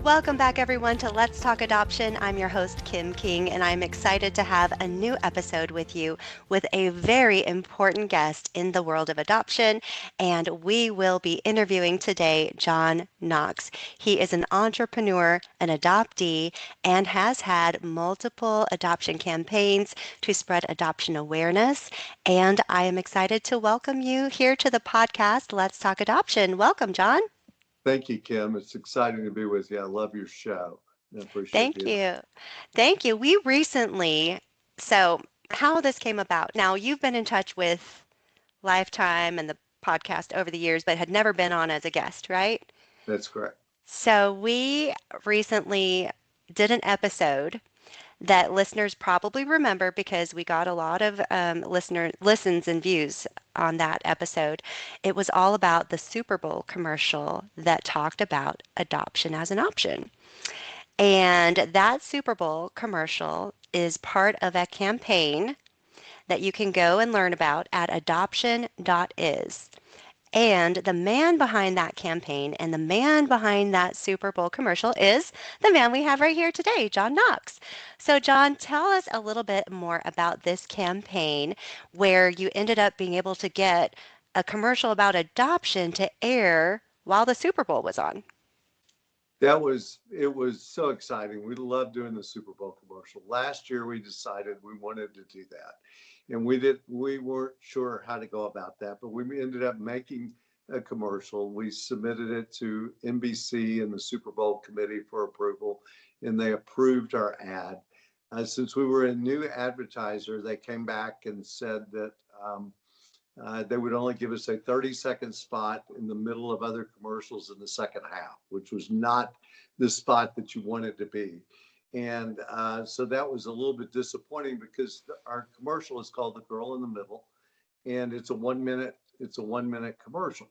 Welcome back, everyone, to Let's Talk Adoption. I'm your host, Kim King, and I'm excited to have a new episode with you with a very important guest in the world of adoption. And we will be interviewing today John Knox. He is an entrepreneur, an adoptee, and has had multiple adoption campaigns to spread adoption awareness. And I am excited to welcome you here to the podcast, Let's Talk Adoption. Welcome, John. Thank you, Kim. It's exciting to be with you. I love your show. I appreciate Thank you. you. Thank you. We recently, so how this came about. Now, you've been in touch with Lifetime and the podcast over the years, but had never been on as a guest, right? That's correct. So we recently did an episode that listeners probably remember because we got a lot of listener listens and views on that episode. It was all about the Super Bowl commercial that talked about adoption as an option. And that Super Bowl commercial is part of a campaign that you can go and learn about at adoption.is. And the man behind that campaign and the man behind that Super Bowl commercial is the man we have right here today, John Knox. So, John, tell us a little bit more about this campaign where you ended up being able to get a commercial about adoption to air while the Super Bowl was on. It was so exciting. We loved doing the Super Bowl commercial. Last year we decided we wanted to do that. And we weren't sure how to go about that, but we ended up making a commercial. We submitted it to NBC and the Super Bowl committee for approval, and they approved our ad. Since we were a new advertiser, they came back and said that they would only give us a 30-second spot in the middle of other commercials in the second half, which was not the spot that you wanted to be. And so that was a little bit disappointing because our commercial is called The Girl in the Middle, and it's a 1 minute commercial.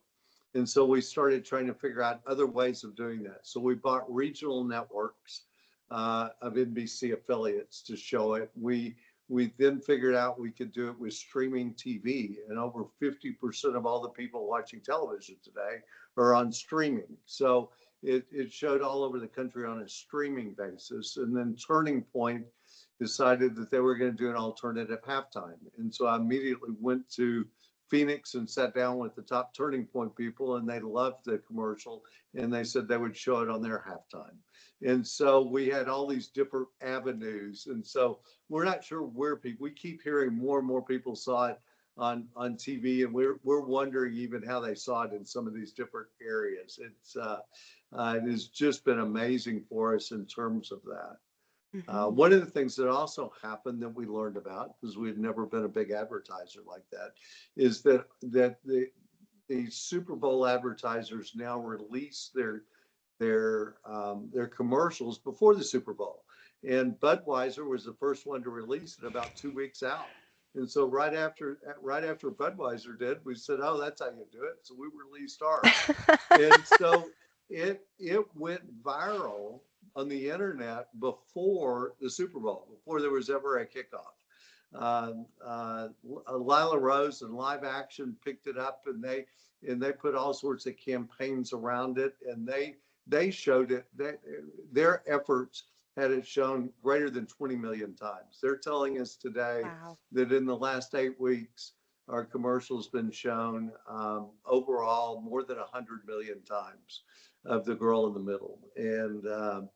And so we started trying to figure out other ways of doing that. So we bought regional networks of NBC affiliates to show it. We then figured out we could do it with streaming TV, and over 50% of all the people watching television today are on streaming. So it showed all over the country on a streaming basis. And then Turning Point decided that they were going to do an alternative halftime. And so I immediately went to Phoenix and sat down with the top Turning Point people, and they loved the commercial, and they said they would show it on their halftime. And so we had all these different avenues. And so we're not sure where we keep hearing more and more people saw it on TV, and we're wondering even how they saw it in some of these different areas. It has just been amazing for us in terms of that. Mm-hmm. One of the things that also happened that we learned about, because we had never been a big advertiser like that, is that the Super Bowl advertisers now release their commercials before the Super Bowl. And Budweiser was the first one to release it about 2 weeks out. And so right after Budweiser did, we said, oh, that's how you do it. So we released ours. And so it went viral on the internet before the Super Bowl, before there was ever a kickoff. Lila Rose and Live Action picked it up, and they put all sorts of campaigns around it, and they showed it. Their efforts had it shown greater than 20 million times. They're telling us today Wow. that in the last 8 weeks, our commercial's been shown overall more than 100 million times of The Girl in the Middle. And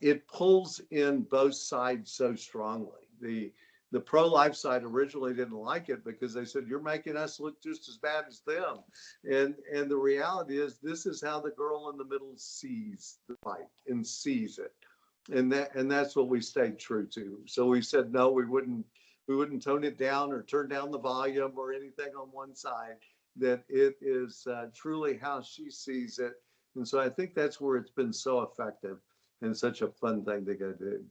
it pulls in both sides so strongly. The pro-life side originally didn't like it because they said, you're making us look just as bad as them. And the reality is, this is how the girl in the middle sees the fight and sees it. And that's what we stayed true to. So we said, no, we wouldn't tone it down or turn down the volume or anything on one side, that it is truly how she sees it. And so I think that's where it's been so effective and such a fun thing to go do.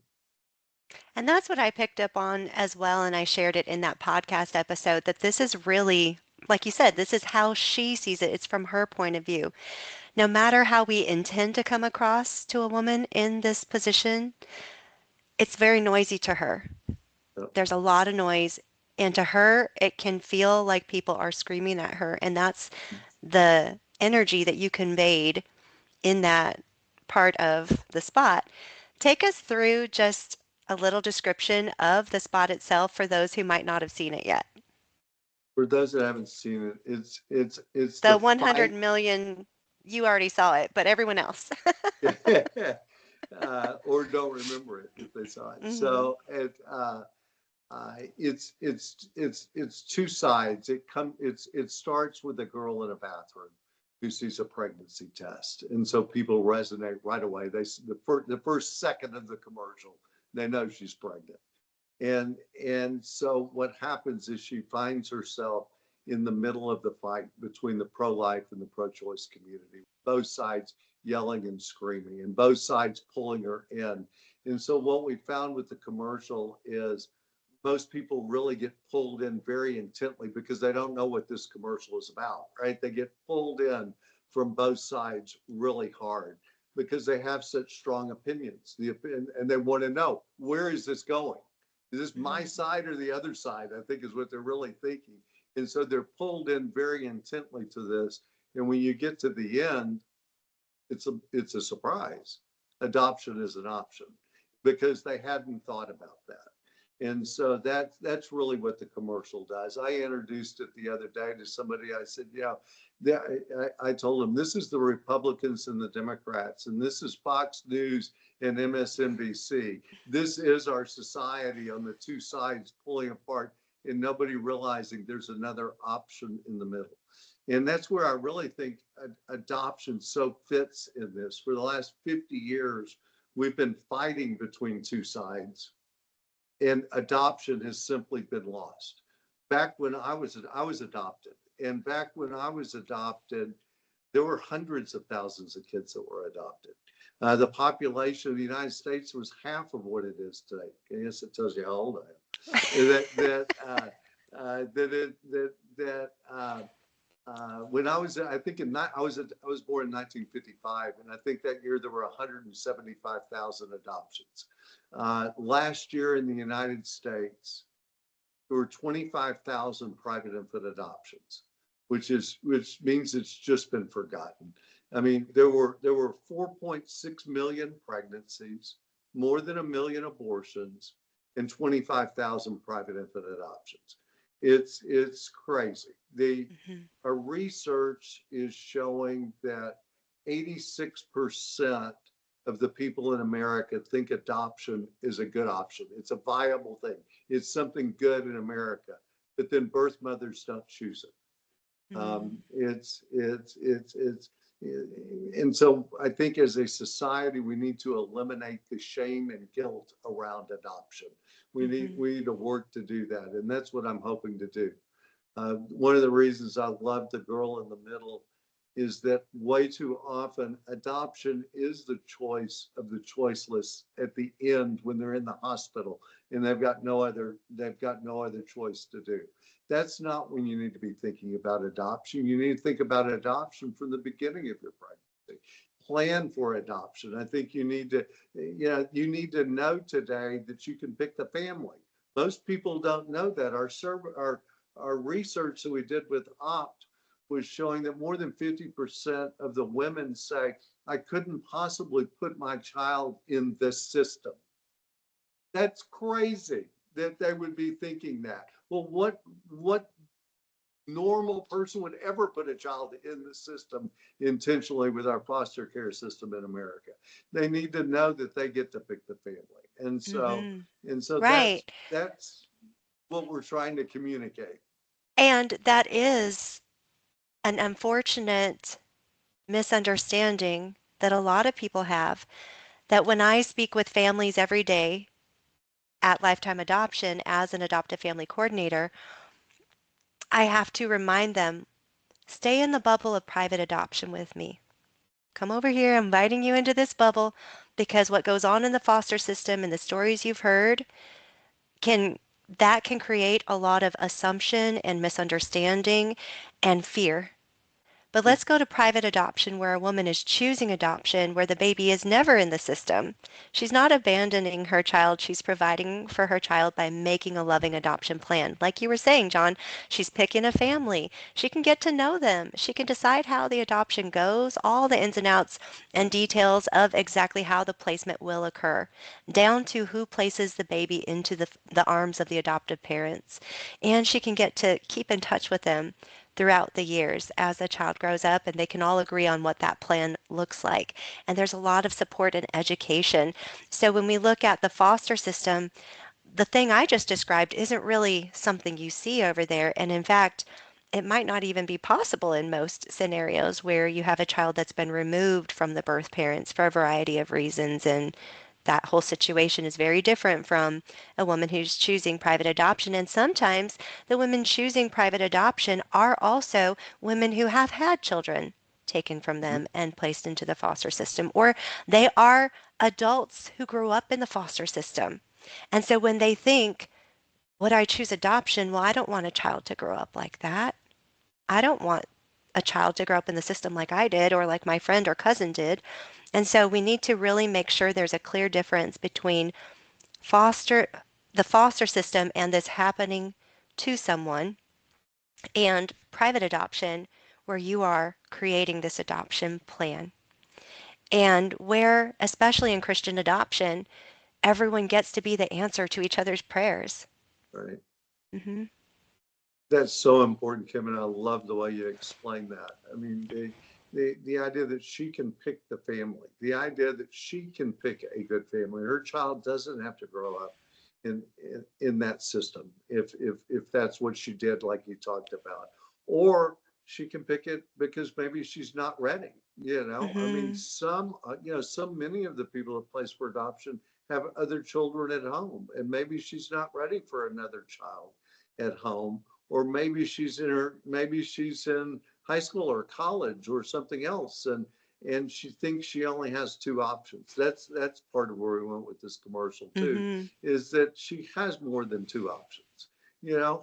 And that's what I picked up on as well. And I shared it in that podcast episode that this is really, like you said, this is how she sees it. It's from her point of view. No matter how we intend to come across to a woman in this position, it's very noisy to her. Yep. There's a lot of noise. And to her, it can feel like people are screaming at her. And that's the energy that you conveyed in that part of the spot. Take us through just a little description of the spot itself for those who might not have seen it yet. For those that haven't seen it, it's The the 100 fight. million, you already saw it, but everyone else. Or don't remember it if they saw it. Hmm. So it's two sides. It starts with a girl in a bathroom who sees a pregnancy test, and so people resonate right away. The first second of the commercial, they know she's pregnant. And so what happens is she finds herself in the middle of the fight between the pro-life and the pro-choice community, both sides yelling and screaming and both sides pulling her in. And so what we found with the commercial is most people really get pulled in very intently because they don't know what this commercial is about, right? They get pulled in from both sides really hard because they have such strong opinions. And they want to know, where is this going? Is this my Hmm. side or the other side? I think is what they're really thinking. And so they're pulled in very intently to this. And when you get to the end, it's a surprise. Adoption is an option because they hadn't thought about that. And so that's really what the commercial does. I introduced it the other day to somebody. I said, yeah, I told them this is the Republicans and the Democrats, and this is Fox News and MSNBC. This is our society on the two sides pulling apart and nobody realizing there's another option in the middle. And that's where I really think adoption so fits in this. For the last 50 years, we've been fighting between two sides, and adoption has simply been lost. Back when I was adopted, and back when I was adopted, there were hundreds of thousands of kids that were adopted. The population of the United States was half of what it is today. I guess it tells you how old I am. When I think I was born in 1955, and I think that year there were 175,000 adoptions. Last year in the United States, there were 25,000 private infant adoptions, which means it's just been forgotten. I mean, there were 4.6 million pregnancies, more than a million abortions, and 25,000 private infant adoptions. It's crazy. The Hmm. Our research is showing that 86% of the people in America think adoption is a good option. It's a viable thing. It's something good in America, but then birth mothers don't choose it. It's and so I think as a society we need to eliminate the shame and guilt around adoption. We need Hmm. we need to work to do that, and that's what I'm hoping to do. One of the reasons I love the girl in the middle is that way too often adoption is the choice of the choiceless at the end when they're in the hospital and they've got no other choice to do. That's not when you need to be thinking about adoption. You need to think about adoption from the beginning of your pregnancy. Plan for adoption. I think you need to know today that you can pick the family. Most people don't know that. Our research that we did with Opt was showing that more than 50% of the women say, I couldn't possibly put my child in this system. That's crazy that they would be thinking that. Well, what normal person would ever put a child in the system intentionally with our foster care system in America? They need to know that they get to pick the family. And so Hmm. and so that's Right. that's what we're trying to communicate. And that is an unfortunate misunderstanding that a lot of people have, that when I speak with families every day at Lifetime Adoption as an adoptive family coordinator, I have to remind them, stay in the bubble of private adoption with me. Come over here, I'm inviting you into this bubble because what goes on in the foster system and the stories you've heard can that can create a lot of assumption and misunderstanding and fear But let's go to private adoption where a woman is choosing adoption, where the baby is never in the system. She's not abandoning her child. She's providing for her child by making a loving adoption plan. Like you were saying, John, she's picking a family. She can get to know them. She can decide how the adoption goes, all the ins and outs and details of exactly how the placement will occur, down to who places the baby into the arms of the adoptive parents. And she can get to keep in touch with them throughout the years as the child grows up, and they can all agree on what that plan looks like. And there's a lot of support and education. So when we look at the foster system, the thing I just described isn't really something you see over there. And in fact, it might not even be possible in most scenarios where you have a child that's been removed from the birth parents for a variety of reasons. And that whole situation is very different from a woman who's choosing private adoption. And sometimes the women choosing private adoption are also women who have had children taken from them and placed into the foster system, or they are adults who grew up in the foster system. And so when they think, would I choose adoption? Well, I don't want a child to grow up like that. I don't want a child to grow up in the system like I did or like my friend or cousin did. And so we need to really make sure there's a clear difference between foster the foster system and this happening to someone and private adoption where you are creating this adoption plan. And where, especially in Christian adoption, everyone gets to be the answer to each other's prayers. Right. Hmm. That's so important, Kim, and I love the way you explain that. I mean, the idea that she can pick the family, the idea that she can pick a good family. Her child doesn't have to grow up in that system if that's what she did, like you talked about, or she can pick it because maybe she's not ready. I mean, Hmm. some many of the people that place for adoption have other children at home, and maybe she's not ready for another child at home, or maybe she's in high school or college or something else, and she thinks she only has two options. That's part of where we went with this commercial too, Hmm. is that she has more than two options.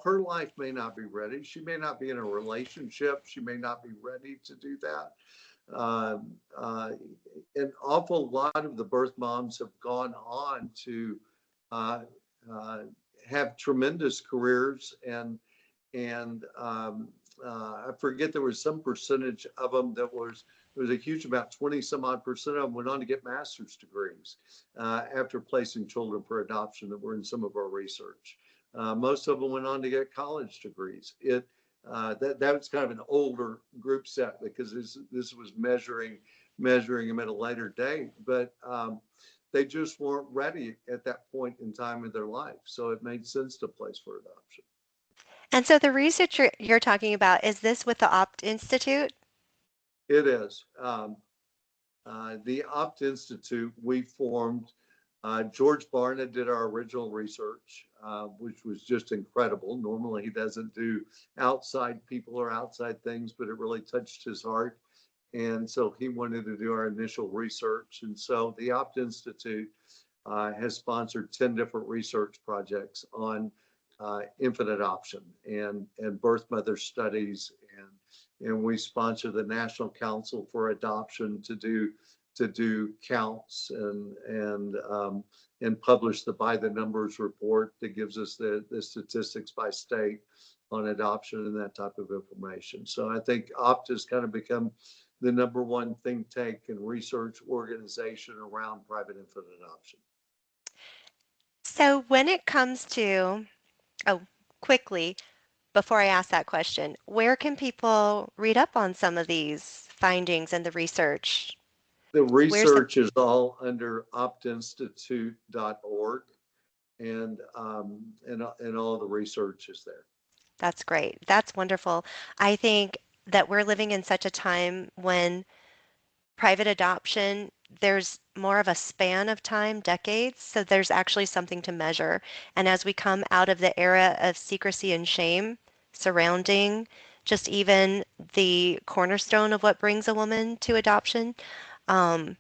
Her life may not be ready. She may not be in a relationship. She may not be ready to do that. uh, uh, an awful lot of the birth moms have gone on to uh, uh, have tremendous careers, and I forget, there was some percentage of them that was there was a huge amount, 20 some odd percent of them went on to get master's degrees after placing children for adoption that were in some of our research. Most of them went on to get college degrees. That was kind of an older group set because this was measuring them at a later date, but they just weren't ready at that point in time in their life. So it made sense to place for adoption. And so the research you're talking about, is this with the Opt Institute? It is. The Opt Institute we formed. George Barna did our original research, which was just incredible. Normally, he doesn't do outside people or outside things, but it really touched his heart. And so he wanted to do our initial research. And so the Opt Institute has sponsored 10 different research projects on infant adoption and birth mother studies. And we sponsor the National Council for Adoption to do counts and publish the by the numbers report that gives us the statistics by state on adoption and that type of information. So I think Opt has kind of become the number one think tank and research organization around private infant adoption. So when it comes to, oh, quickly, before I ask that question, where can people read up on some of these findings and the research? The Where's the research is all under optinstitute.org, and all the research is there. That's great. That's wonderful. I think that we're living in such a time when private adoption, there's more of a span of time, decades, so there's actually something to measure. And as we come out of the era of secrecy and shame surrounding just even the cornerstone of what brings a woman to adoption, um,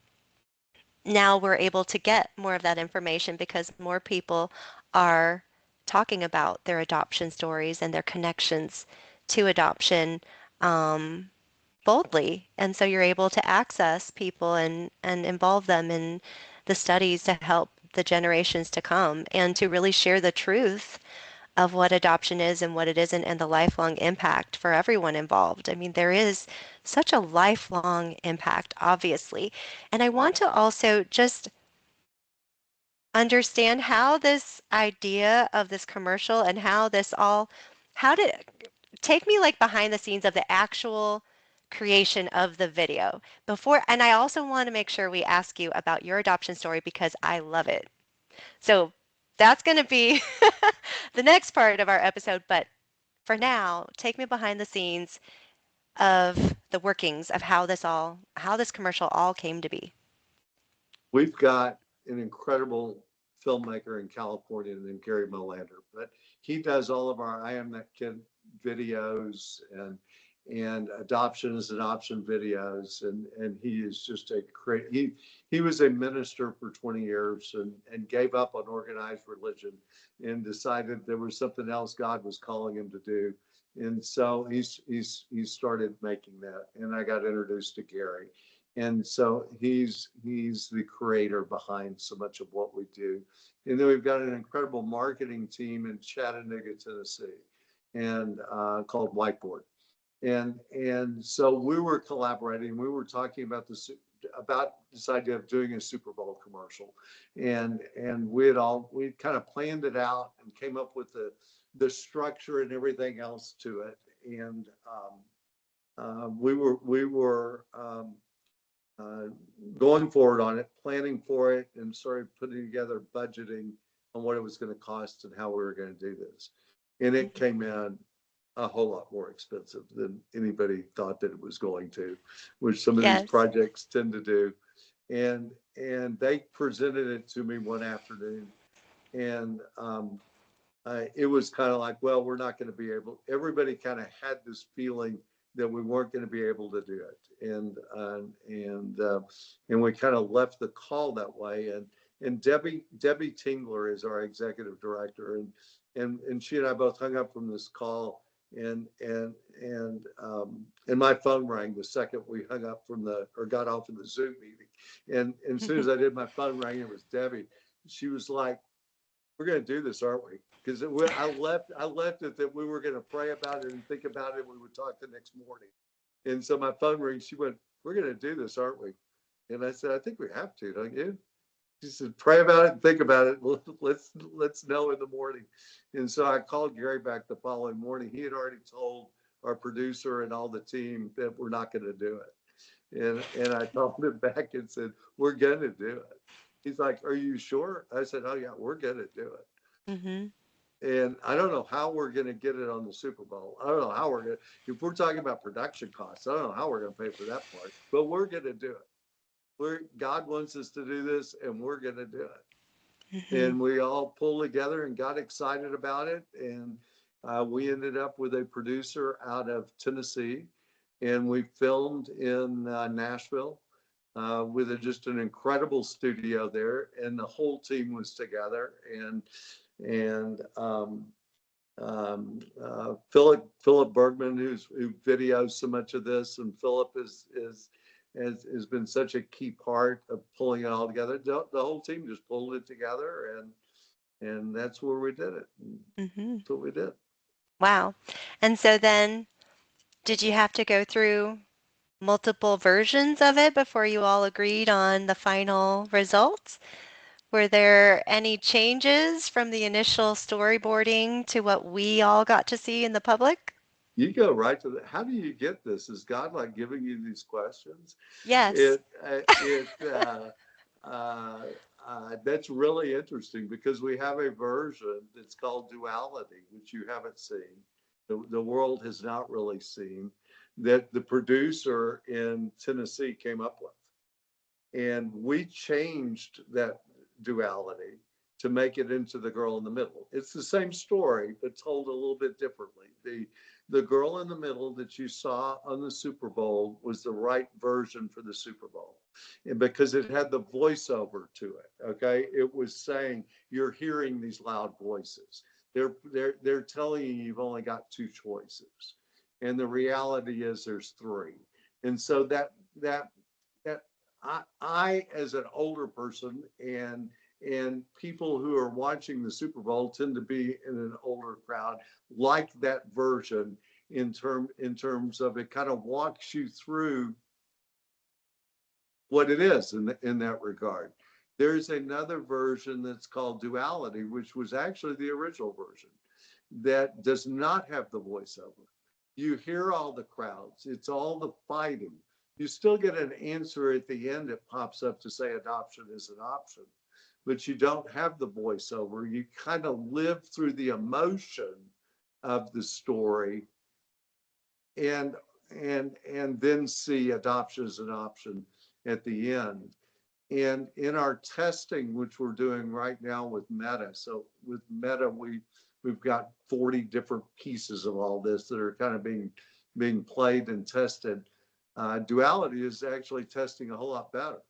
now we're able to get more of that information because more people are talking about their adoption stories and their connections to adoption. Um, boldly. And so you're able to access people and involve them in the studies to help the generations to come and to really share the truth of what adoption is and what it isn't and the lifelong impact for everyone involved. I mean, there is such a lifelong impact, obviously. And I want to also just understand how this idea of this commercial and how this all, how did, take me like behind the scenes of the actual creation of the video before. And I also want to make sure we ask you about your adoption story because I love it. So that's going to be the next part of our episode. But for now, take me behind the scenes of the workings of how this commercial all came to be. We've got an incredible filmmaker in California named Gary Molander, but he does all of our I Am That Kid videos and adoption is an option videos, and he is just a great he was a minister for 20 years and gave up on organized religion and decided there was something else God was calling him to do, and so he started making that, and I got introduced to Gary, and so he's the creator behind so much of what we do. And then we've got an incredible marketing team in Chattanooga, Tennessee, and called Whiteboard. And so we were collaborating. We were talking about this idea of doing a Super Bowl commercial, and we kind of planned it out and came up with the structure and everything else to it. And we were uh, going forward on it, planning for it, and sort of putting together budgeting on what it was going to cost and how we were going to do this. And it Mhm. came in a whole lot more expensive than anybody thought that it was going to, which some of these Yes. projects tend to do. And they presented it to me one afternoon, and it was kind of like, well, we're not going to be able. Everybody kind of had this feeling that we weren't going to be able to do it, and we kind of left the call that way. And Debbie Tingler is our executive director, and she and I both hung up from this call, and my phone rang the second we hung up from the or got off of the Zoom meeting, and as soon as I did, my phone rang. It was Debbie. She was like, we're going to do this, aren't we? Because I left it that we were going to pray about it and think about it. And we would talk the next morning. And so my phone rings. She went, we're going to do this, aren't we? And I said, I think we have to, don't you? She said, pray about it and think about it. Let's know in the morning. And so I called Gary back the following morning. He had already told our producer and all the team that we're not going to do it. And I called him back and said, we're going to do it. He's like, are you sure? I said, oh yeah, we're going to do it. Mhm. And I don't know how we're going to get it on the Super Bowl. I don't know how we're going to, if we're talking about production costs, I don't know how we're going to pay for that part, but we're going to do it. God wants us to do this and we're going to do it. Mhm. And we all pulled together and got excited about it. And we ended up with a producer out of Tennessee, and we filmed in Nashville with just an incredible studio there, and the whole team was together. And Philip Bergman, who videos so much of this, and Philip has been such a key part of pulling it all together. The whole team just pulled it together, and that's where we did it. Mhm. That's what we did. Wow. And so then did you have to go through multiple versions of it before you all agreed on the final results? Were there any changes from the initial storyboarding to what we all got to see in the public? You go right to the. How do you get this? Is God like giving you these questions? Yes. It that's really interesting because we have a version that's called duality, which you haven't seen. The world has not really seen, that the producer in Tennessee came up with. And we changed that duality to make it into the girl in the middle. It's the same story, but told a little bit differently. The girl in the middle that you saw on the Super Bowl was the right version for the Super Bowl. And because it had the voiceover to it. Okay. It was saying you're hearing these loud voices. They're telling you you've only got two choices. And the reality is there's three. And so that I as an older person and people who are watching the Super Bowl tend to be in an older crowd, like that version in terms of it kind of walks you through what it is in that regard. There's another version that's called Duality, which was actually the original version, that does not have the voiceover. You hear all the crowds, it's all the fighting. You still get an answer at the end that pops up to say adoption is an option, but you don't have the voiceover. You kind of live through the emotion of the story and and then see adoption as an option at the end. And in our testing, which we're doing right now with Meta, so with Meta, we've got 40 different pieces of all this that are kind of being played and tested. Duality is actually testing a whole lot better.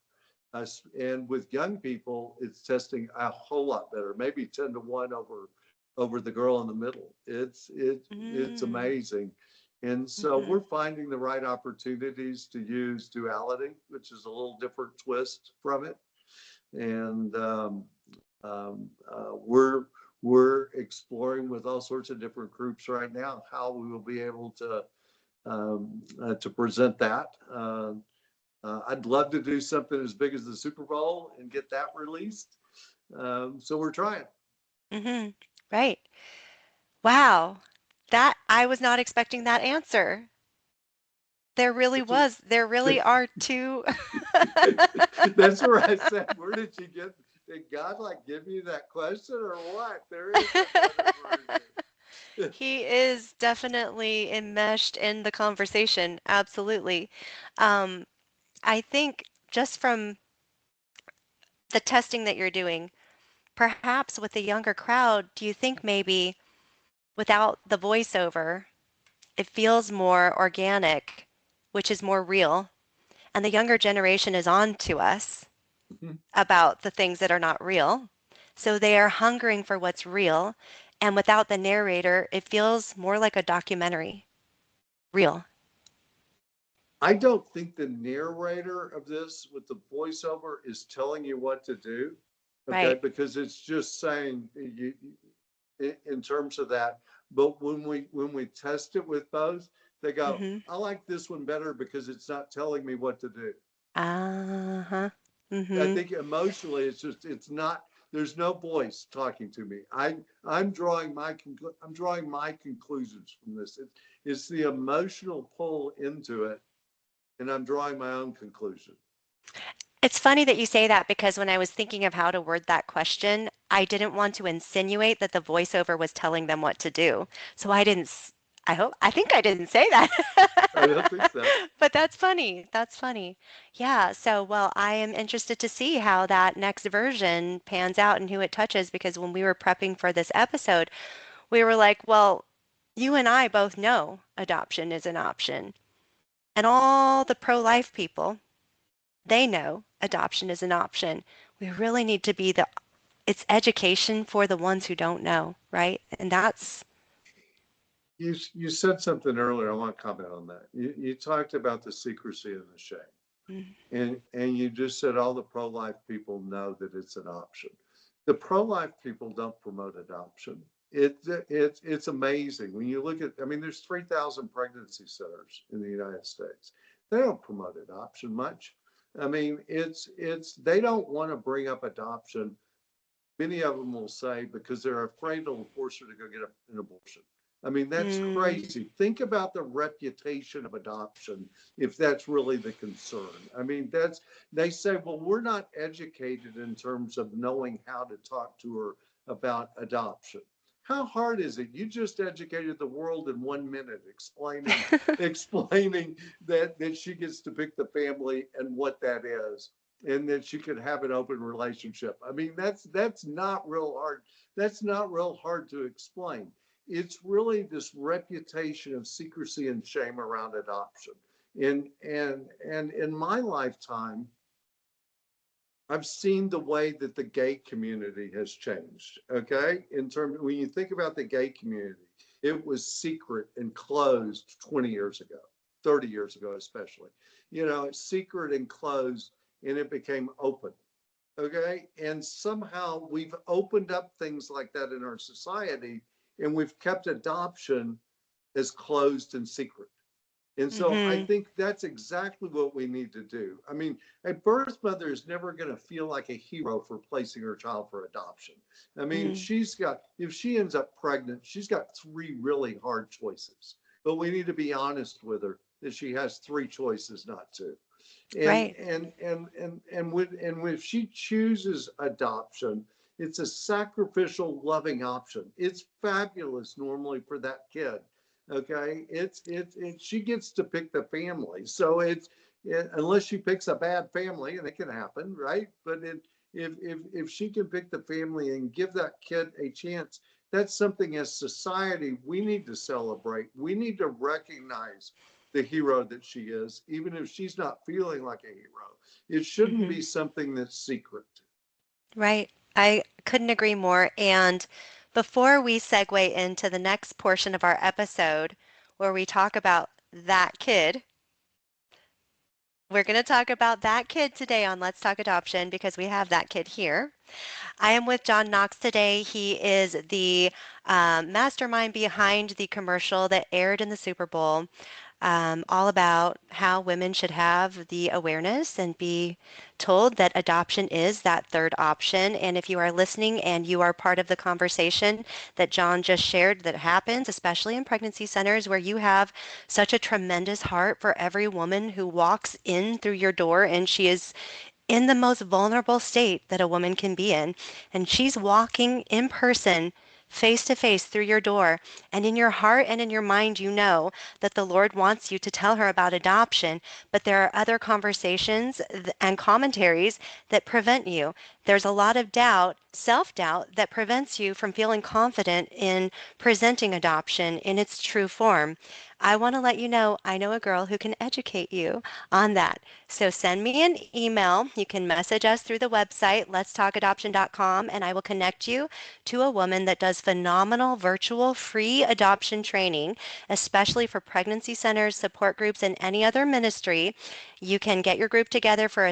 And with young people, it's testing a whole lot better, maybe 10 to 1 over the girl in the middle. It's Mm. amazing. And so Hmm. we're finding the right opportunities to use duality, which is a little different twist from it. And um, we're exploring with all sorts of different groups right now how we will be able to present that. I'd love to do something as big as the Super Bowl and get that released. So we're trying. Hmm. Right. Wow. That I was not expecting that answer. That's what, There really are two. that's where I said, where did you get? Did God like give you that question or what? There is another version. He is definitely enmeshed in the conversation. Absolutely. Um, I think just from the testing that you're doing, perhaps with the younger crowd, do you think maybe without the voiceover, it feels more organic, which is more real, and the younger generation is on to us about the things that are not real. So they are hungering for what's real, and without the narrator, it feels more like a documentary. Real. I don't think the narrator of this with the voiceover is telling you what to do. Okay, Right. because it's just saying you in terms of that. But when we test it with both, they go, Mhm. I like this one better because it's not telling me what to do. Uh-huh. I Mhm. think emotionally, it's not. There's no voice talking to me. I'm drawing I'm drawing my conclusions from this. It's the emotional pull into it, and I'm drawing my own conclusion. It's funny that you say that because when I was thinking of how to word that question, I didn't want to insinuate that the voiceover was telling them what to do. So I didn't I think I didn't say that. I don't think so. But that's funny. That's funny. Yeah, so well, I am interested to see how that next version pans out and who it touches because when we were prepping for this episode, we were like, well, you and I both know adoption is an option. And all the pro-life people, they know adoption is an option. We really need to be it's education for the ones who don't know, right? And that's, You said something earlier. I want to comment on that. You talked about the secrecy and the shame, mm, and you just said all the pro-life people know that it's an option. The pro-life people don't promote adoption. It's amazing when you look at. I mean, there's 3,000 pregnancy centers in the United States. They don't promote adoption much. I mean, it's they don't want to bring up adoption. Many of them will say because they're afraid it'll force her to go get an abortion. I mean, that's mm, crazy. Think about the reputation of adoption if that's really the concern. I mean, they say, well, we're not educated in terms of knowing how to talk to her about adoption. How hard is it? You just educated the world in 1 minute explaining that she gets to pick the family and what that is and that she could have an open relationship. I mean, that's not real hard. That's not real hard to explain. It's really this reputation of secrecy and shame around adoption. And in my lifetime, I've seen the way that the gay community has changed. Okay, in terms when you think about the gay community, it was secret and closed 20 years ago. 30 years ago, especially. Secret and closed, and it became open. Okay. And somehow we've opened up things like that in our society, and we've kept adoption as closed and secret. And so I Mm-hmm. think that's exactly what we need to do. I mean, a birth mother is never going to feel like a hero for placing her child for adoption. I mean, Mm-hmm. if she ends up pregnant, she's got three really hard choices. But we need to be honest with her that she has three choices, not two. And Right. when if she chooses adoption, it's a sacrificial, loving option. It's fabulous normally for that kid. Okay, she gets to pick the family, so unless she picks a bad family, and it can happen, right? But if she can pick the family and give that kid a chance, that's something as society we need to celebrate. We need to recognize the hero that she is, even if she's not feeling like a hero. It shouldn't Mm-hmm. be something that's secret. Right. I couldn't agree more. And before we segue into the next portion of our episode where we talk about that kid, we're going to talk about that kid today on Let's Talk Adoption because we have that kid here. I am with John Knox today. He is the mastermind behind the commercial that aired in the Super Bowl, all about how women should have the awareness and be told that adoption is that third option. And if you are listening and you are part of the conversation that John just shared that happens, especially in pregnancy centers where you have such a tremendous heart for every woman who walks in through your door and she is in the most vulnerable state that a woman can be in. And she's walking in person, face to face through your door. And in your heart and in your mind, you know that the Lord wants you to tell her about adoption. But there are other conversations and commentaries that prevent you. There's a lot of doubt, self doubt, that prevents you from feeling confident in presenting adoption in its true form. I want to let you know I know a girl who can educate you on that. So send me an email. You can message us through the website, letstalkadoption.com, and I will connect you to a woman that does phenomenal virtual free adoption training, especially for pregnancy centers, support groups, and any other ministry. You can get your group together for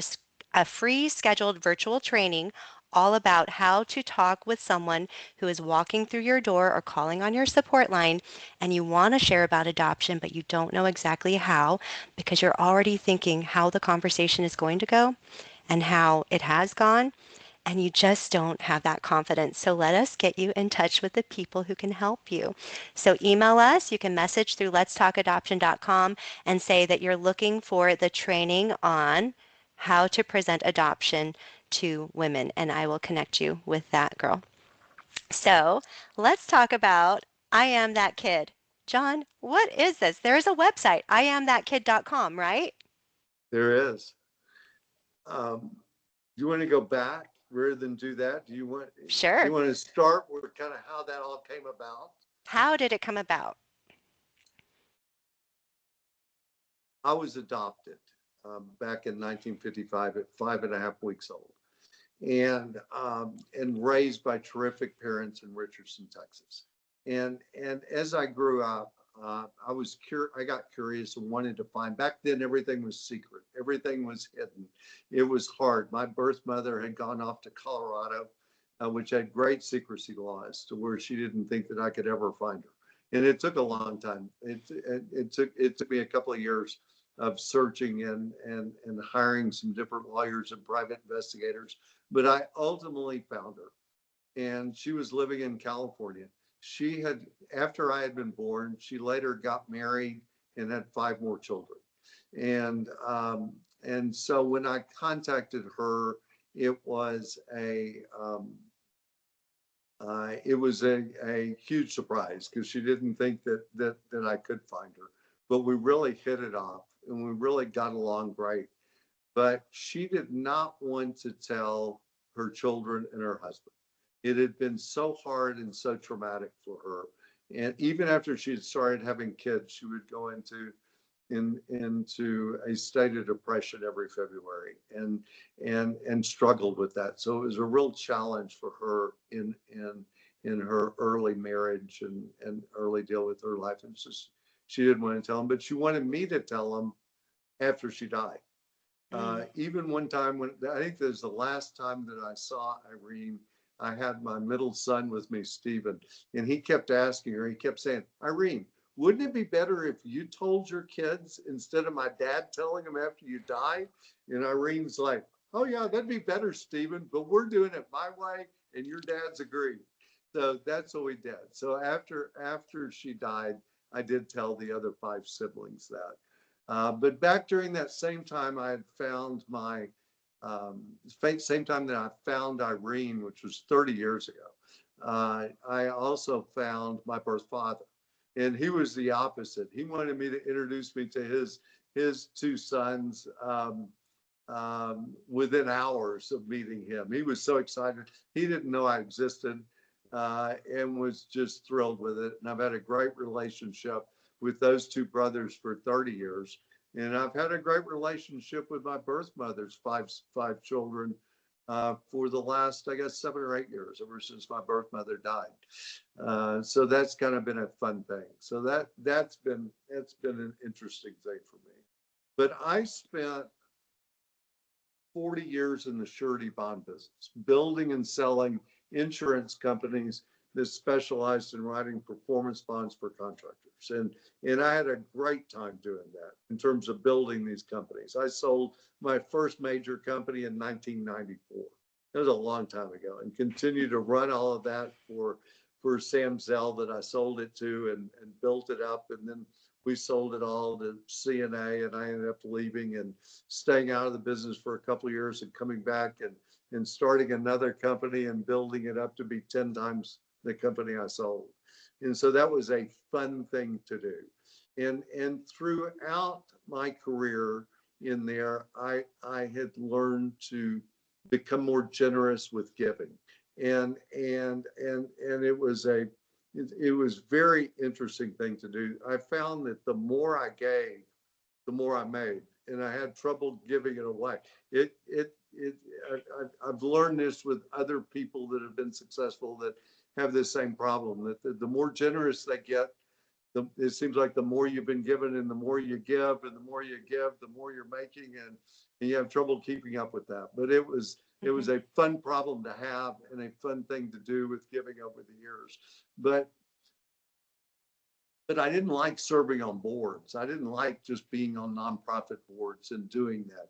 a free scheduled virtual training all about how to talk with someone who is walking through your door or calling on your support line and you want to share about adoption, but you don't know exactly how because you're already thinking how the conversation is going to go and how it has gone, and you just don't have that confidence. So let us get you in touch with the people who can help you. So email us. You can message through letstalkadoption.com and say that you're looking for the training on how to present adoption to women, and I will connect you with that girl. So let's talk about I Am That Kid. John, what is this? There is a website, iamthatkid.com, right? There is. Do you want to go back rather than do that? Do you Sure. want to start with kind of how that all came about? How did it come about? I was adopted back in 1955 at 5.5 weeks old, and raised by terrific parents in Richardson, Texas. And as I grew up, I got curious and wanted to find. Back then, everything was secret. Everything was hidden. It was hard. My birth mother had gone off to Colorado, which had great secrecy laws, to where she didn't think that I could ever find her. And it took a long time. It took me a couple of years of searching and hiring some different lawyers and private investigators, but I ultimately found her, and she was living in California. She had, after I had been born, she later got married and had five more children. And so when I contacted her, it was a huge surprise because she didn't think that I could find her. But we really hit it off, and we really got along great. But she did not want to tell her children and her husband. It had been so hard and so traumatic for her. And even after she had started having kids, she would go into a state of depression every February, and struggled with that. So it was a real challenge for her in her early marriage and early deal with her life. It's just she didn't want to tell him, but she wanted me to tell him after she died. Mm. Even one time when I think this was the last time that I saw Irene, I had my middle son with me, Stephen, and he kept asking her, he kept saying, Irene, wouldn't it be better if you told your kids instead of my dad telling them after you die? And Irene's like, oh yeah, that'd be better, Stephen, but we're doing it my way and your dad's agreed. So that's what we did. So after she died, I did tell the other five siblings that. But back during that same time, I had found my same time that I found Irene, which was 30 years ago. I also found my birth father, and he was the opposite. He wanted me to introduce me to his two sons within hours of meeting him. He was so excited. He didn't know I existed and was just thrilled with it. And I've had a great relationship with those two brothers for 30 years. And I've had a great relationship with my birth mother's five children for the last, I guess, 7 or 8 years, ever since my birth mother died. So that's kind of been a fun thing. So that's been an interesting thing for me. But I spent 40 years in the surety bond business, building and selling insurance companies that specialized in writing performance bonds for contractors. And I had a great time doing that in terms of building these companies. I sold my first major company in 1994. That was a long time ago, and continued to run all of that for Sam Zell that I sold it to and built it up. And then we sold it all to CNA, and I ended up leaving and staying out of the business for a couple of years and coming back and starting another company and building it up to be 10 times the company I sold. And so that was a fun thing to do. And throughout my career in there, I had learned to become more generous with giving. And it was very interesting thing to do. I found that the more I gave, the more I made, and I had trouble giving it away. It it it I've learned this with other people that have been successful that have this same problem, that the more generous they get, it seems like the more you've been given and the more you give, and the more you give, the more you're making, and you have trouble keeping up with that. But it was Mhm. a fun problem to have and a fun thing to do with giving over the years. But but I didn't like serving on boards. I didn't like just being on nonprofit boards and doing that.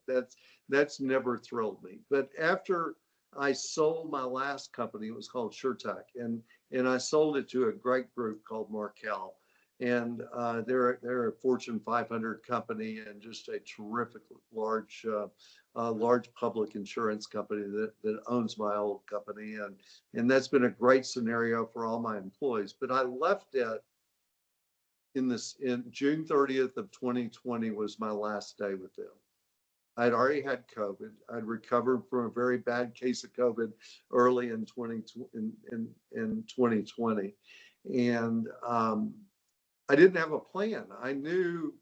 That's never thrilled me. But after I sold my last company, it was called SureTech, and I sold it to a great group called Markel, and they're a Fortune 500 company and just a terrific large public insurance company that owns my old company, and that's been a great scenario for all my employees. But I left it in June 30th of 2020 was my last day with them. I'd already had COVID. I'd recovered from a very bad case of COVID early in 2020. And I didn't have a plan. I knew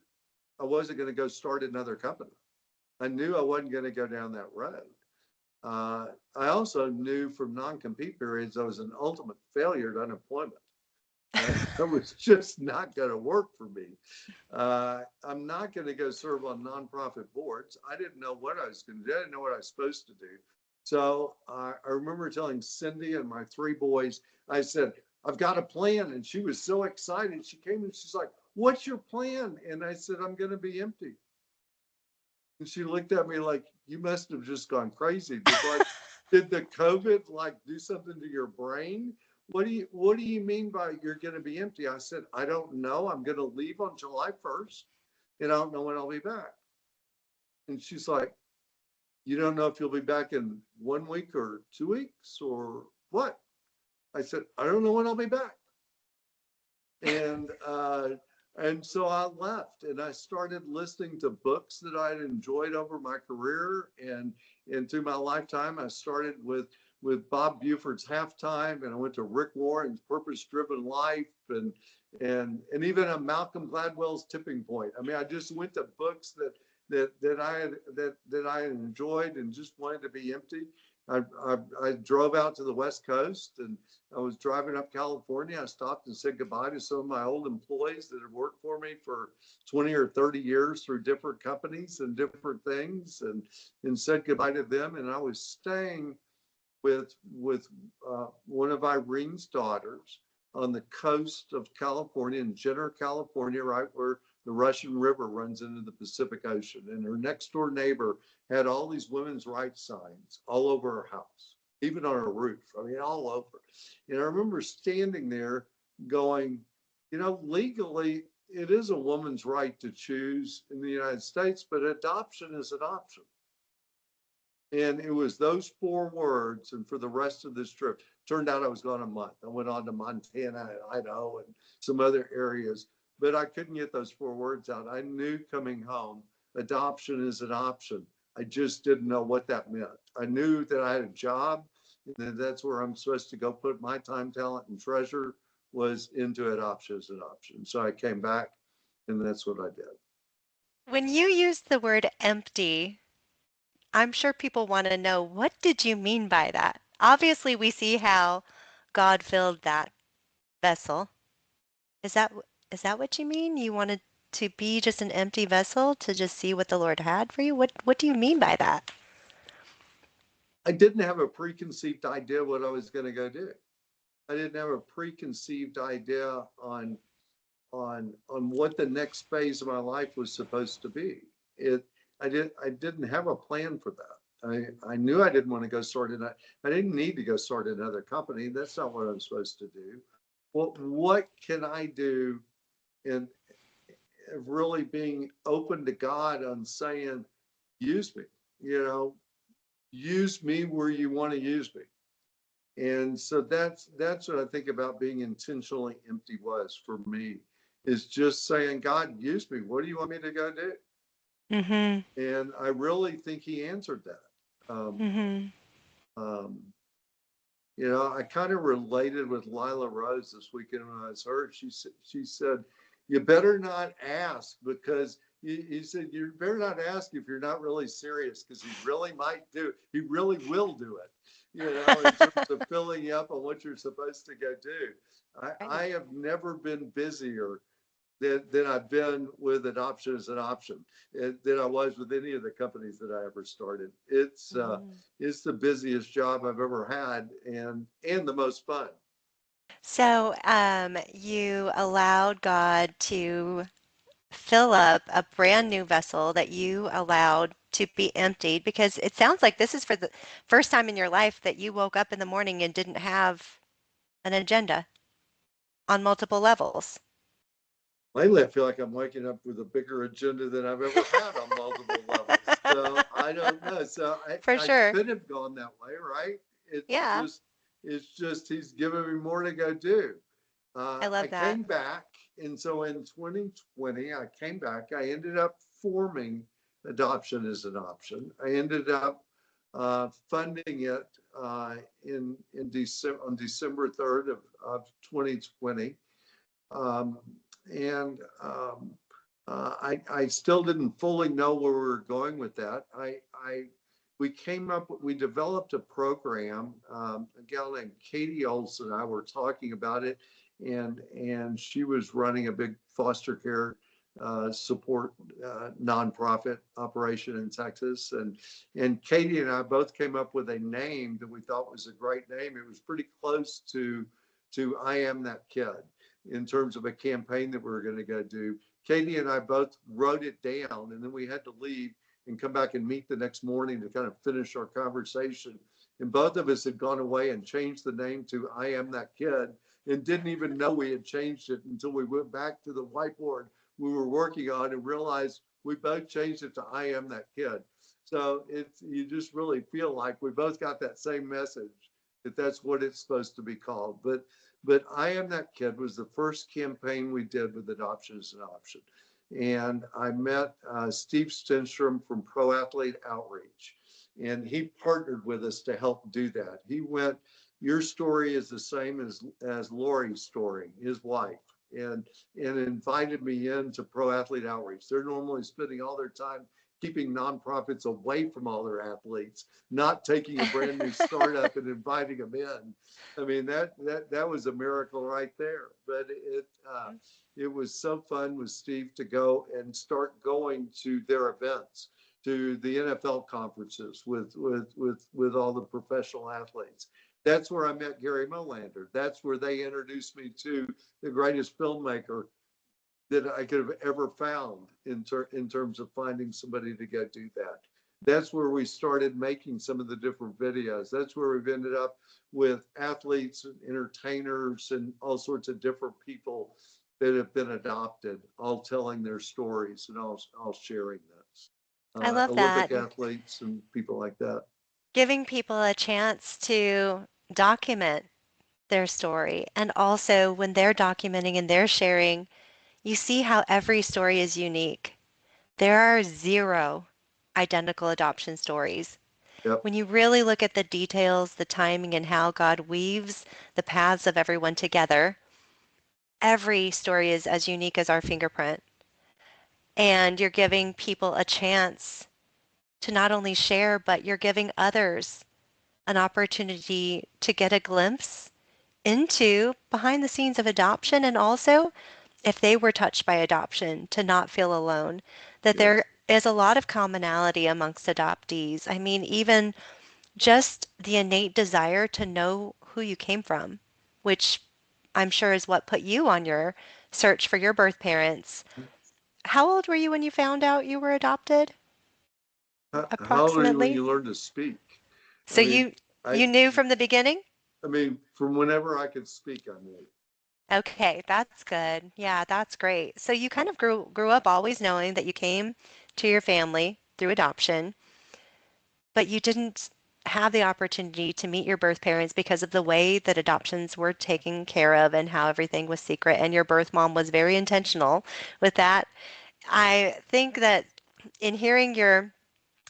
I wasn't going to go start another company. I knew I wasn't going to go down that road. I also knew from non-compete periods I was an ultimate failure at unemployment. That was just not going to work for me. I'm not going to go serve on nonprofit boards. I didn't know what I was going to do. I didn't know what I was supposed to do. So I remember telling Cindy and my three boys, I said, I've got a plan. And she was so excited. She came and she's like, what's your plan? And I said, I'm going to be empty. And she looked at me like, you must have just gone crazy. Did the COVID like do something to your brain? What do you mean by you're going to be empty? I said, I don't know. I'm going to leave on July 1st and I don't know when I'll be back. And she's like, you don't know if you'll be back in 1 week or 2 weeks or what? I said, I don't know when I'll be back. And so I left and I started listening to books that I'd enjoyed over my career and through my lifetime. I started with Bob Buford's Halftime, and I went to Rick Warren's Purpose Driven Life, and even a Malcolm Gladwell's Tipping Point. I mean, I just went to books that I had enjoyed and just wanted to be empty. I drove out to the West Coast, and I was driving up California. I stopped and said goodbye to some of my old employees that had worked for me for 20 or 30 years through different companies and different things, and said goodbye to them. And I was staying with one of Irene's daughters on the coast of California, in Jenner, California, right where the Russian River runs into the Pacific Ocean. And her next door neighbor had all these women's rights signs all over her house, even on her roof. I mean, all over. And I remember standing there going, you know, legally, it is a woman's right to choose in the United States, but adoption is an option. And it was those 4 words. And for the rest of this trip, turned out I was gone a month. I went on to Montana and Idaho and some other areas, but I couldn't get those 4 words out. I knew coming home, adoption is an option. I just didn't know what that meant. I knew that I had a job, and that's where I'm supposed to go put my time, talent, and treasure was into adoption as an option. So I came back, and that's what I did. When you use the word empty, I'm sure people want to know, what did you mean by that? Obviously, we see how God filled that vessel. Is that is that what you mean? You wanted to be just an empty vessel to just see what the Lord had for you? What do you mean by that? I didn't have a preconceived idea what I was going to go do. I didn't have a preconceived idea on what the next phase of my life was supposed to be. It I didn't have a plan for that. I knew I didn't want to go start in. I didn't need to go start another company. That's not what I'm supposed to do. What can I do in really being open to God on saying, use me, you know, use me where you want to use me. And so that's what I think about being intentionally empty was for me, is just saying, God, use me. What do you want me to go do? Mm-hmm. And I really think he answered that. Mm-hmm. Um, you know, I kind of related with Lila Rose this weekend when I was her. She said, you better not ask, because he said, you better not ask if you're not really serious, because he really might do it. He really will do it, you know, in terms of filling you up on what you're supposed to go do. I Right. have never been busier than I've been with adoption as an option, than I was with any of the companies that I ever started. Mhm. It's the busiest job I've ever had, and the most fun. So, you allowed God to fill up a brand new vessel that you allowed to be emptied, because it sounds like this is for the first time in your life that you woke up in the morning and didn't have an agenda on multiple levels. Lately, I feel like I'm waking up with a bigger agenda than I've ever had on multiple levels. So I don't know. So For I sure. could have gone that way, right? It's Yeah, just it's just he's giving me more to go do. I I love that. came back, and so in 2020, I came back. I ended up forming adoption as an option. I ended up funding it in December on December 3rd of 2020. Um, and I still didn't fully know where we were going with that. We came up, we developed a program. A gal named Katie Olson and I were talking about it, and she was running a big foster care support nonprofit operation in Texas, and Katie and I both came up with a name that we thought was a great name. It was pretty close to I Am That Kid in terms of a campaign that we were going to go do. Katie and I both wrote it down, and then we had to leave and come back and meet the next morning to kind of finish our conversation. And both of us had gone away and changed the name to I Am That Kid, and didn't even know we had changed it until we went back to the whiteboard we were working on and realized we both changed it to I Am That Kid. So it's, you just really feel like we both got that same message, that that's what it's supposed to be called. But I Am That Kid was the first campaign we did with adoption as an option. And I met Steve Stenstrom from Pro Athlete Outreach, and he partnered with us to help do that. He went, your story is the same as Lori's story, his wife, and invited me into Pro Athlete Outreach. They're normally spending all their time keeping nonprofits away from all their athletes, not taking a brand new startup and inviting them in. I mean, that was a miracle right there. But it was so fun with Steve to go and start going to their events, to the NFL conferences with all the professional athletes. That's where I met Gary Molander. That's where they introduced me to the greatest filmmaker that I could have ever found in terms of finding somebody to go do that. That's where we started making some of the different videos. That's where we've ended up with athletes and entertainers and all sorts of different people that have been adopted, all telling their stories and all sharing this. I love Olympic that. athletes and people like that. Giving people a chance to document their story. And also, when they're documenting and they're sharing, you see how every story is unique. There are zero identical adoption stories. Yep. When you really look at the details, the timing, and how God weaves the paths of everyone together, every story is as unique as our fingerprint. And you're giving people a chance to not only share, but you're giving others an opportunity to get a glimpse into behind the scenes of adoption, and also if they were touched by adoption, to not feel alone, that there Yes. is a lot of commonality amongst adoptees. I mean, even just the innate desire to know who you came from, which I'm sure is what put you on your search for your birth parents. How old were you when you found out you were adopted? How old are you when Approximately. you learn to speak? I So mean, I you knew from the beginning? I mean, from whenever I could speak, I knew. Okay, that's good. Yeah, that's great. So you kind of grew up always knowing that you came to your family through adoption, but you didn't have the opportunity to meet your birth parents because of the way that adoptions were taken care of and how everything was secret. And your birth mom was very intentional with that. I think that in hearing your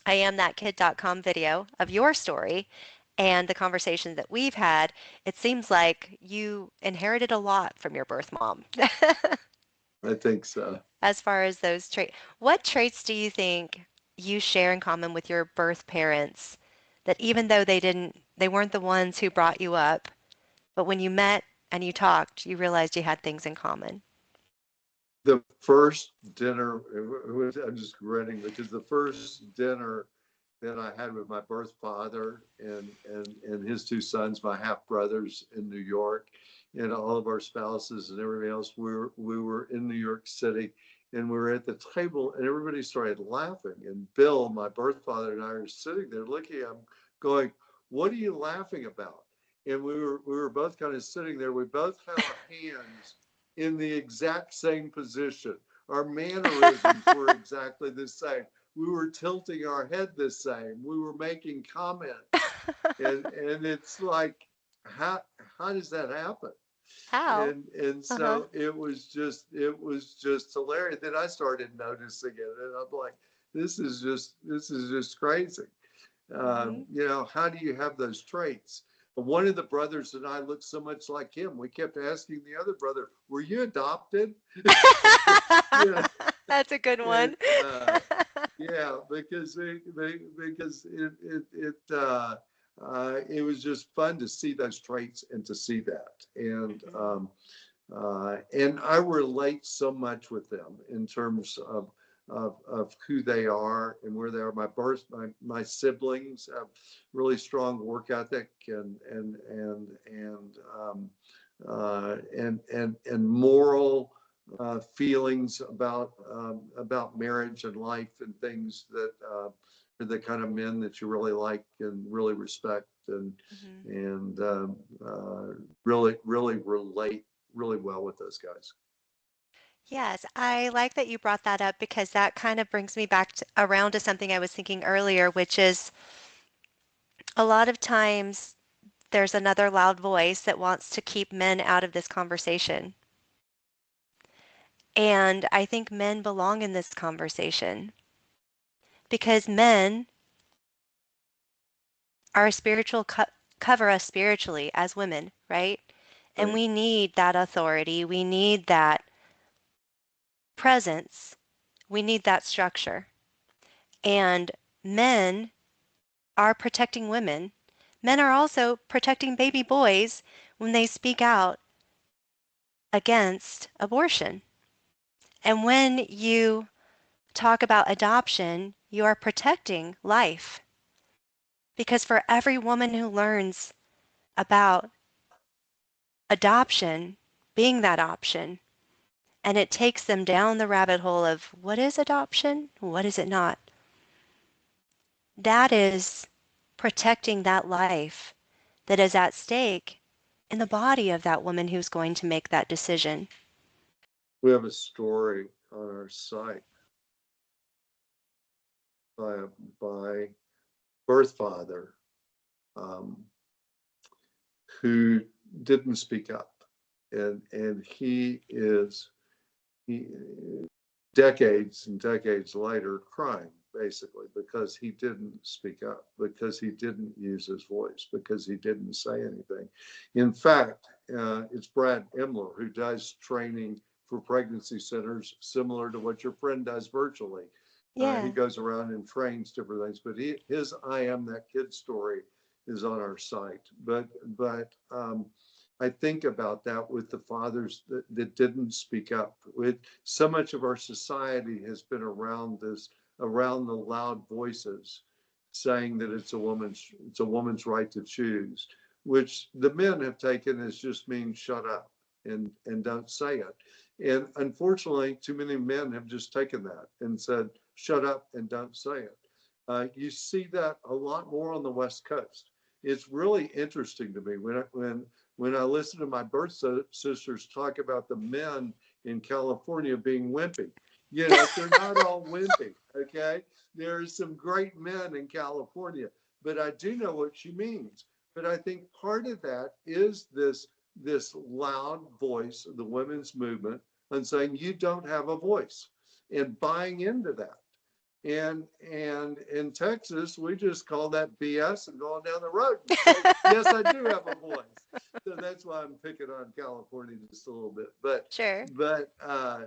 IamThatKid.com video of your story and the conversations that we've had, it seems like you inherited a lot from your birth mom. I think so. As far as those traits, what traits do you think you share in common with your birth parents that even though they weren't the ones who brought you up, but when you met and you talked, you realized you had things in common? The first dinner, I'm just grinning because the first dinner that I had with my birth father and his two sons, my half brothers in New York, and all of our spouses and everybody else, we were in New York City, and we were at the table, and everybody started laughing. And Bill, my birth father, and I were sitting there looking at him, going, "What are you laughing about?" And we were both kind of sitting there. We both had our hands in the exact same position. Our mannerisms were exactly the same. We were tilting our head the same. We were making comments. And it's like, how how does that happen? How? And Uh-huh. so it was just hilarious. Then I started noticing it, and I'm like, this is just crazy. Hmm. How do you have those traits? One of the brothers and I looked so much like him. We kept asking the other brother, "Were you adopted?" Yeah, That's a good and one. yeah, because it was just fun to see those traits and to see that, Hmm. and I relate so much with them in terms of who they are and where they are. My siblings have really strong work ethic and moral feelings about marriage and life and things that are the kind of men that you really like and really respect Hmm. and really relate really well with those guys. Yes, I like that you brought that up because that kind of brings me back around to something I was thinking earlier, which is a lot of times there's another loud voice that wants to keep men out of this conversation. And I think men belong in this conversation because men are a cover us spiritually as women, right? And Right. we need that authority. We need that presence. We need that structure. And men are protecting women. Men are also protecting baby boys when they speak out against abortion. And when you talk about adoption, you are protecting life. Because for every woman who learns about adoption being that option, and it takes them down the rabbit hole of what is adoption? What is it not? That is protecting that life that is at stake in the body of that woman who's going to make that decision. We have a story on our site by by birth father um, who didn't speak up, and he decades and decades later crying basically because he didn't speak up, because he didn't use his voice, because he didn't say anything. In fact, it's Brad Imler who does training for pregnancy centers similar to what your friend does virtually. He Yeah. goes around and trains different things, but his "I Am That Kid" story is on our site. But I think about that with the fathers that didn't speak up. With so much of our society has been around this, around the loud voices, saying that it's a woman's right to choose, which the men have taken as just mean shut up and don't say it. And unfortunately, too many men have just taken that and said shut up and don't say it. You see that a lot more on the West Coast. It's really interesting to me when I listen to my birth sisters talk about the men in California being wimpy. You know, they're not all wimpy, okay? There are some great men in California, but I do know what she means. But I think part of that is this loud voice of the women's movement and saying you don't have a voice and buying into that. And in Texas, we just call that BS and going down the road and say, yes, I do have a voice. So that's why I'm picking on California just a little bit. Sure. But uh,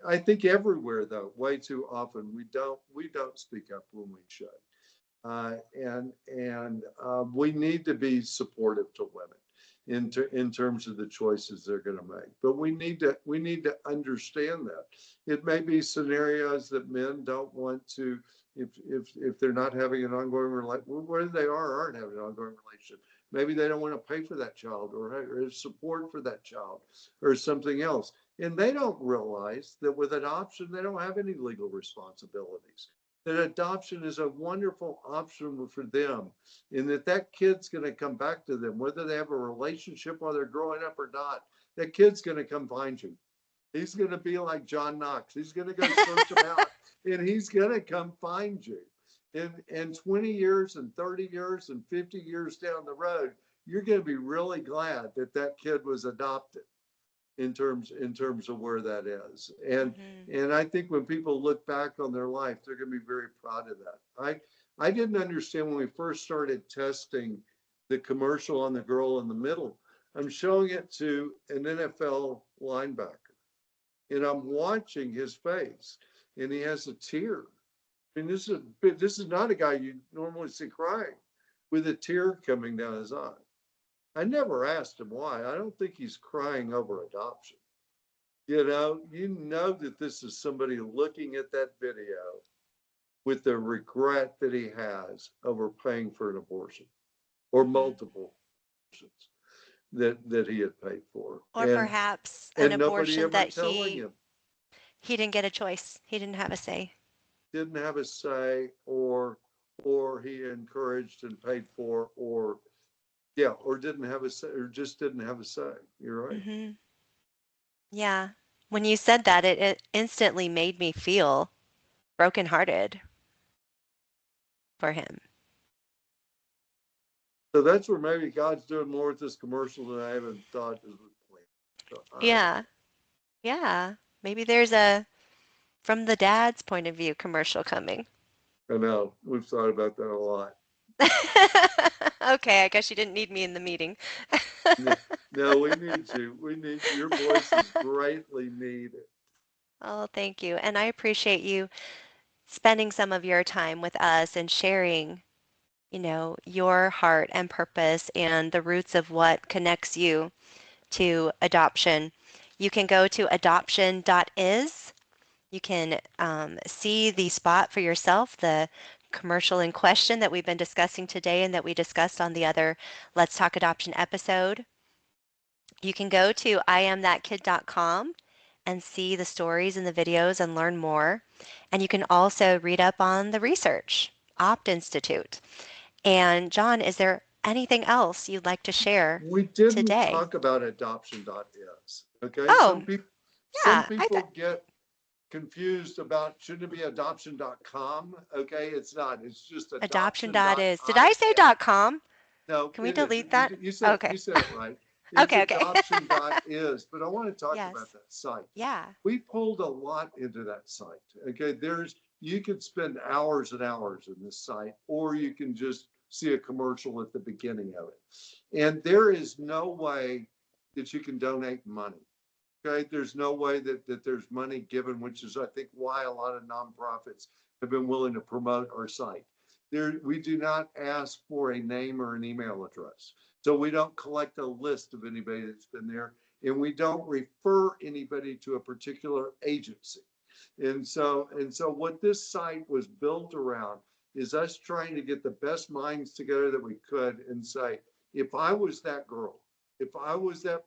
I think everywhere though, way too often we don't speak up when we should. And we need to be supportive to women in terms of the choices they're going to make. But we need to understand that it may be scenarios that men don't want to. If they're not having an ongoing relationship, whether they are or aren't having an ongoing relationship, maybe they don't want to pay for that child or support for that child or something else. And they don't realize that with adoption, they don't have any legal responsibilities, that adoption is a wonderful option for them, and that kid's going to come back to them, whether they have a relationship while they're growing up or not. That kid's going to come find you. He's going to be like John Knox. He's going to go search them out, and he's going to come find you. And 20 years and 30 years and 50 years down the road, you're going to be really glad that that kid was adopted in terms of where that is. Hmm. And I think when people look back on their life, they're going to be very proud of that. I didn't understand when we first started testing the commercial on the girl in the middle. I'm showing it to an NFL linebacker, and I'm watching his face, and he has a tear. I mean, this is not a guy you normally see crying, with a tear coming down his eye. I never asked him why. I don't think he's crying over adoption. You know that this is somebody looking at that video with the regret that he has over paying for an abortion or Hmm. multiple abortions that he had paid for, Or and perhaps an and nobody abortion ever that telling him. he didn't get a choice. He didn't have a say. Didn't have a say, or he encouraged and paid for, or yeah, or didn't have a say, or just didn't have a say. You're right. Hmm. Yeah. When you said that, it instantly made me feel brokenhearted for him. So that's where maybe God's doing more with this commercial than I even thought was planned. So I don't Yeah. Yeah. Maybe there's a from the dad's point of view commercial coming. know. I know we've thought about that a lot. Okay, I guess you didn't need me in the meeting. No, we need you. We need your voice is greatly needed. Oh, thank you. And I appreciate you spending some of your time with us and sharing, your heart and purpose and the roots of what connects you to adoption. You can go to adoption.is. You can see the spot for yourself, the commercial in question that we've been discussing today and that we discussed on the other Let's Talk Adoption episode. You can go to iamthatkid.com and see the stories and the videos and learn more. And you can also read up on the research, Opt Institute. And John, is there anything else you'd like to share We didn't today? talk about adoption.is. Okay. Some Oh, people, some yeah, I people get confused about shouldn't it be adoption.com? Okay. It's not. It's just adoption.is. Did I say adoption.is. .com? No, Can we it is. delete that? You Okay. said it right. It's Okay, okay. adoption.is, but I want to talk about Yes. that site. Yeah. We pulled a lot into that site. Okay, you could spend hours and hours in this site, or you can just see a commercial at the beginning of it. And there is no way that you can donate money. Okay, there's no way that there's money given, which is I think why a lot of nonprofits have been willing to promote our site. We do not ask for a name or an email address. So we don't collect a list of anybody that's been there, and we don't refer anybody to a particular agency. And so what this site was built around is us trying to get the best minds together that we could and say, if I was that girl, if I was that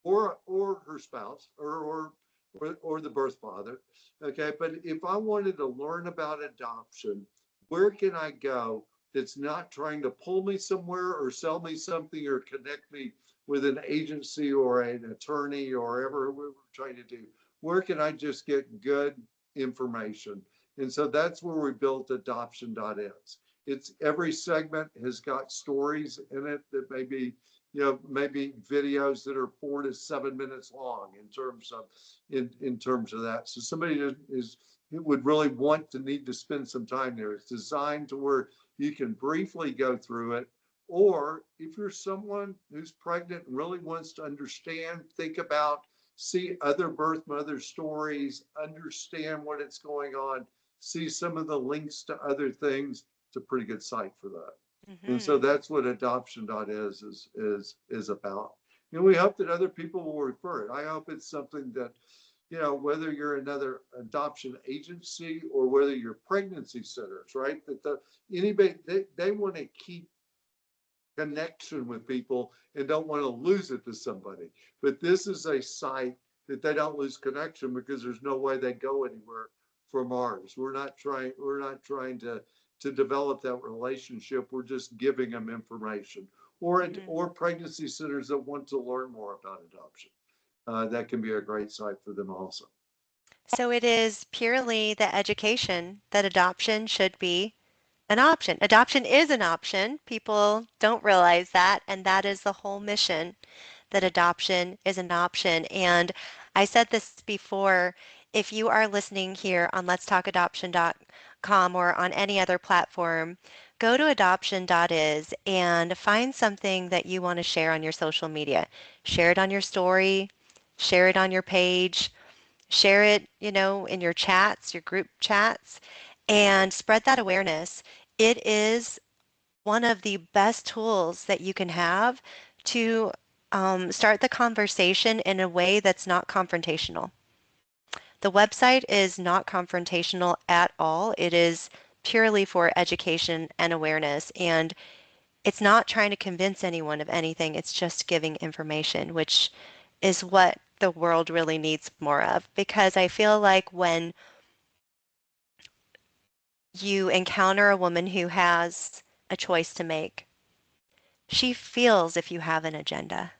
or her spouse or the birth father. Okay, but if I wanted to learn about adoption, where can I go that's not trying to pull me somewhere or sell me something or connect me with an agency or an attorney or whatever we're trying to do? Where can I just get good information? And so that's where we built adoption.is. It's every segment has got stories in it that maybe videos that are 4 to 7 minutes long in terms of that. So somebody is would really want to need to spend some time there. It's designed to where you can briefly go through it. Or if you're someone who's pregnant and really wants to understand, think about, see other birth mother stories, understand what it's going on, see some of the links to other things, it's a pretty good site for that. And so Mm-hmm. that's what adoption.is about. We hope that other people will refer it. I hope it's something that, whether you're another adoption agency or whether you're pregnancy centers, right? Anybody they want to keep connection with people and don't want to lose it to somebody. But this is a site that they don't lose connection because there's no way they go anywhere from ours. We're not trying to develop that relationship. We're just giving them information. Mm-hmm. Or pregnancy centers that want to learn more about adoption. That can be a great site for them also. So it is purely the education that adoption should be an option. Adoption is an option. People don't realize that, and that is the whole mission, that adoption is an option. And I said this before, if you are listening here on letstalkadoption.com or on any other platform, go to adoption.is and find something that you want to share on your social media. Share it on your story, share it on your page, share it, in your chats, your group chats, and spread that awareness. It is one of the best tools that you can have to start the conversation in a way that's not confrontational. The website is not confrontational at all. It is purely for education and awareness. And it's not trying to convince anyone of anything. It's just giving information, which is what the world really needs more of. Because I feel like when you encounter a woman who has a choice to make, she feels if you have an agenda.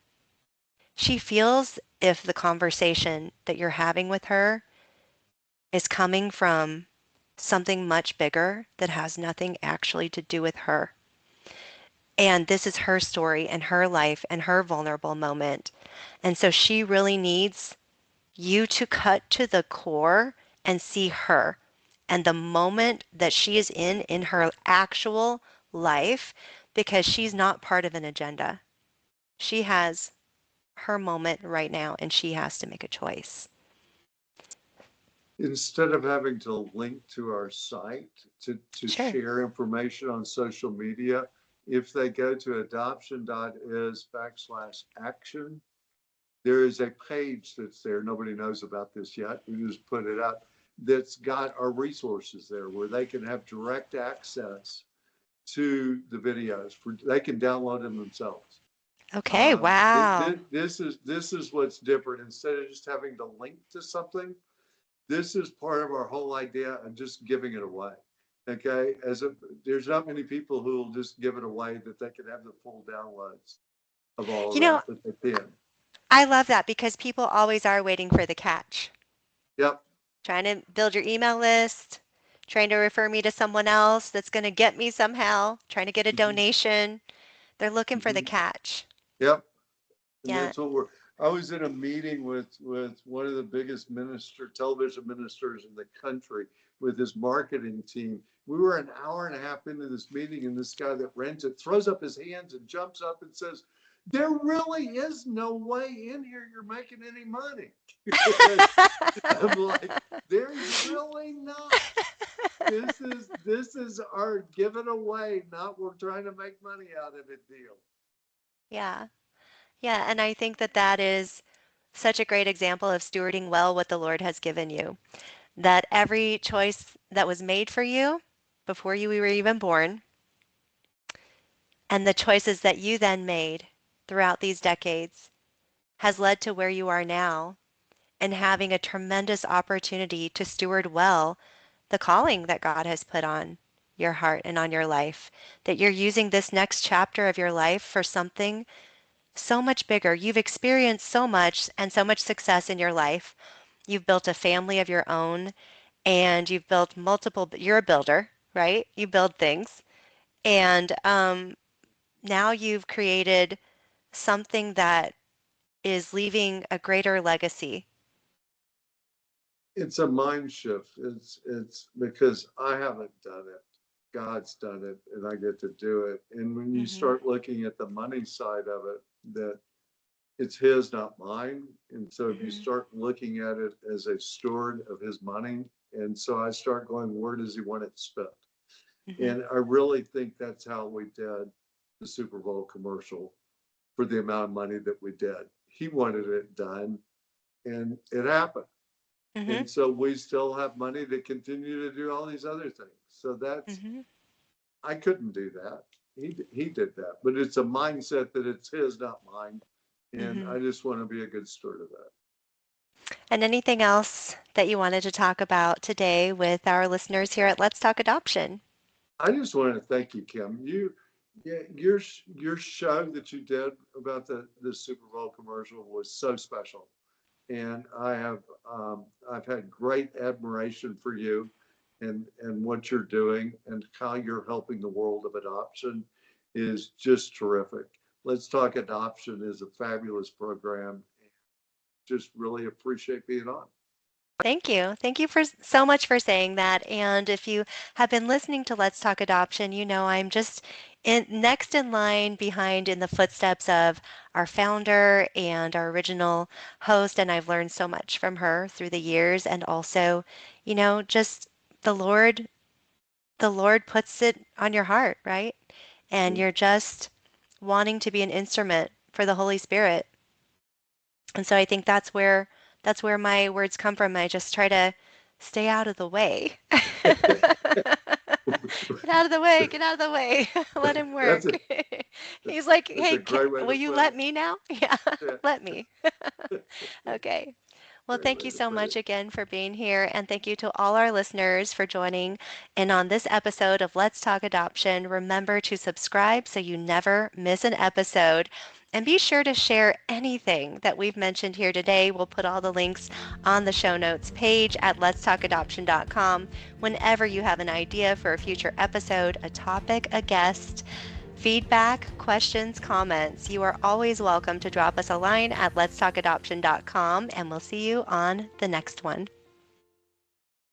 She feels if the conversation that you're having with her is coming from something much bigger that has nothing actually to do with her. And this is her story and her life and her vulnerable moment. And so she really needs you to cut to the core and see her and the moment that she is in her actual life, because she's not part of an agenda. She has her moment right now and she has to make a choice. Instead of having to link to our site to Sure. share information on social media, if they go to adoption.is/action, there is a page that's there. Nobody knows about this yet. We just put it up. That's got our resources there where they can have direct access to the videos. They can download them themselves. Okay. Wow. This is what's different. Instead of just having to link to something, this is part of our whole idea of just giving it away. Okay, there's not many people who will just give it away that they can have the full downloads of all You of know, that, but they can. I love that because people always are waiting for the catch, Yep. trying to build your email list, trying to refer me to someone else that's going to get me somehow, trying to get a Mm-hmm. donation. They're looking for the Mm-hmm. catch. Yep. And Yeah. that's what we're. I was in a meeting with one of the biggest television ministers in the country with his marketing team. We were an hour and a half into this meeting, and this guy that rents it throws up his hands and jumps up and says, "There really is no way in here you're making any money." I'm like, "There's really not. This is our give it away, not we're trying to make money out of it deal." Yeah. Yeah. And I think that that is such a great example of stewarding well what the Lord has given you. That every choice that was made for you before you were even born, and the choices that you then made throughout these decades, has led to where you are now and having a tremendous opportunity to steward well the calling that God has put on your heart and on your life. That you're using this next chapter of your life for something so much bigger. You've experienced so much and so much success in your life. You've built a family of your own and you've built multiple, you're a builder, right? You build things. And now you've created something that is leaving a greater legacy. It's a mind shift. It's because I haven't done it. God's done it, and I get to do it. And when you Hmm. start looking at the money side of it, that it's His, not mine. And so if you Hmm. start looking at it as a steward of His money, and so I start going, where does He want it spent? Hmm. And I really think that's how we did the Super Bowl commercial for the amount of money that we did. He wanted it done, and it happened. Hmm. And so we still have money to continue to do all these other things. So that's, Hmm. I couldn't do that. He did that, but it's a mindset that it's his, not mine. And Hmm. I just want to be a good steward of that. And anything else that you wanted to talk about today with our listeners here at Let's Talk Adoption? I just want to thank you, Kim. Yeah, your show that you did about the Super Bowl commercial was so special, and I've had great admiration for you, and what you're doing and how you're helping the world of adoption is just terrific. Let's Talk Adoption is a fabulous program. Just really appreciate being on. Thank you. Thank you for so much for saying that. And if you have been listening to Let's Talk Adoption, you know I'm just next in line behind in the footsteps of our founder and our original host, and I've learned so much from her through the years. And also, just the Lord, the Lord puts it on your heart, right? And you're just wanting to be an instrument for the Holy Spirit. And so I think that's where my words come from. I just try to stay out of the way. Get out of the way, get out of the way. Let him That's work. a He's like, that's a "Hey, great way will to you put let it. me now?" Yeah, Yeah. let me. Okay. Well, Great thank way you to so put much it. again for being here. And thank you to all our listeners for joining in on this episode of Let's Talk Adoption. Remember to subscribe so you never miss an episode. And be sure to share anything that we've mentioned here today. We'll put all the links on the show notes page at letstalkadoption.com. Whenever you have an idea for a future episode, a topic, a guest, feedback, questions, comments, you are always welcome to drop us a line at letstalkadoption.com, and we'll see you on the next one.